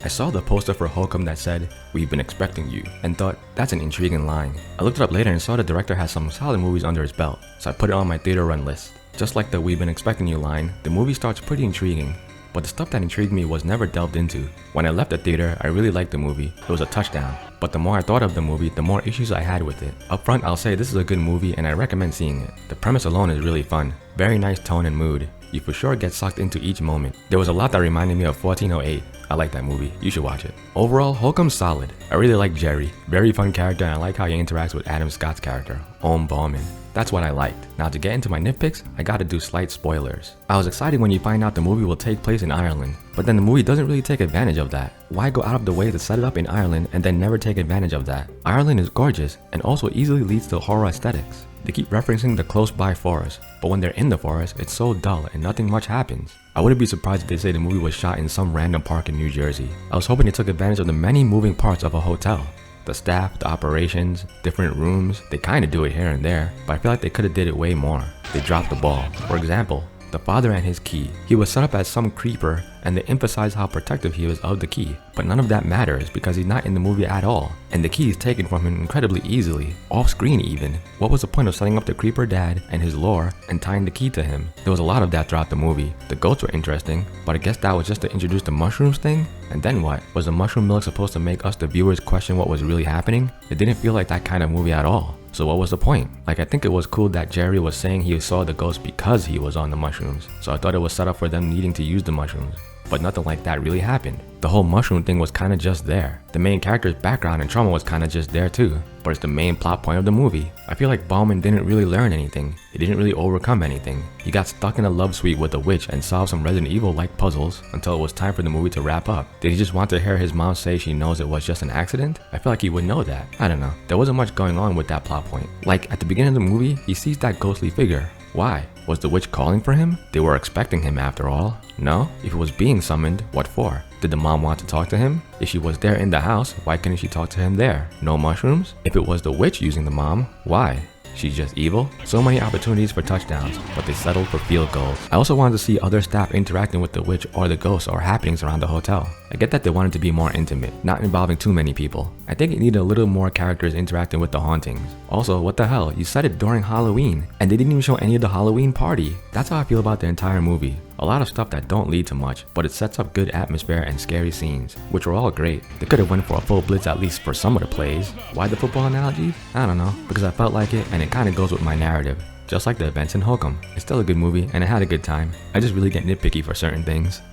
I saw the poster for Hokum that said, "We've been expecting you," and thought, that's an intriguing line. I looked it up later and saw the director has some solid movies under his belt, so I put it on my theater run list. Just like the "We've been expecting you" line, the movie starts pretty intriguing, but the stuff that intrigued me was never delved into. When I left the theater, I really liked the movie. It was a touchdown. But the more I thought of the movie, the more issues I had with it. Up front, I'll say this is a good movie and I recommend seeing it. The premise alone is really fun. Very nice tone and mood. You for sure get sucked into each moment. There was a lot that reminded me of 1408. I like that movie. You should watch it. Overall, Hokum's solid. I really like Jerry. Very fun character, and I like how he interacts with Adam Scott's character, Ohm Bauman. That's what I liked. Now to get into my nitpicks, I gotta do slight spoilers. I was excited when you find out the movie will take place in Ireland, but then the movie doesn't really take advantage of that. Why go out of the way to set it up in Ireland and then never take advantage of that? Ireland is gorgeous and also easily leads to horror aesthetics. They keep referencing the close by forest, but when they're in the forest, it's so dull and nothing much happens. I wouldn't be surprised if they say the movie was shot in some random park in New Jersey. I was hoping they took advantage of the many moving parts of a hotel. The staff, the operations, different rooms, they kinda do it here and there, but I feel like they could've did it way more. They dropped the ball. For example, the father and his key. He was set up as some creeper and they emphasize how protective he was of the key. But none of that matters because he's not in the movie at all. And the key is taken from him incredibly easily, off screen even. What was the point of setting up the creeper dad and his lore and tying the key to him? There was a lot of that throughout the movie. The goats were interesting, but I guess that was just to introduce the mushrooms thing? And then what? Was the mushroom milk supposed to make us the viewers question what was really happening? It didn't feel like that kind of movie at all. So what was the point? Like, I think it was cool that Jerry was saying he saw the ghost because he was on the mushrooms. So I thought it was set up for them needing to use the mushrooms. But nothing like that really happened. The whole mushroom thing was kinda just there. The main character's background and trauma was kinda just there too. But it's the main plot point of the movie. I feel like Bauman didn't really learn anything. He didn't really overcome anything. He got stuck in a love suite with a witch and solved some Resident Evil-like puzzles until it was time for the movie to wrap up. Did he just want to hear his mom say she knows it was just an accident? I feel like he would know that. I don't know. There wasn't much going on with that plot point. Like, at the beginning of the movie, he sees that ghostly figure. Why? Was the witch calling for him? They were expecting him after all. No? If it was being summoned, what for? Did the mom want to talk to him? If she was there in the house, why couldn't she talk to him there? No mushrooms? If it was the witch using the mom, why? She's just evil? So many opportunities for touchdowns, but they settled for field goals. I also wanted to see other staff interacting with the witch or the ghosts or happenings around the hotel. I get that they wanted to be more intimate, not involving too many people. I think it needed a little more characters interacting with the hauntings. Also, what the hell, you said it during Halloween, and they didn't even show any of the Halloween party. That's how I feel about the entire movie. A lot of stuff that don't lead to much, but it sets up good atmosphere and scary scenes, which were all great. They could have went for a full blitz at least for some of the plays. Why the football analogy? I don't know, because I felt like it and it kinda goes with my narrative. Just like the events in Hokum. It's still a good movie and I had a good time. I just really get nitpicky for certain things.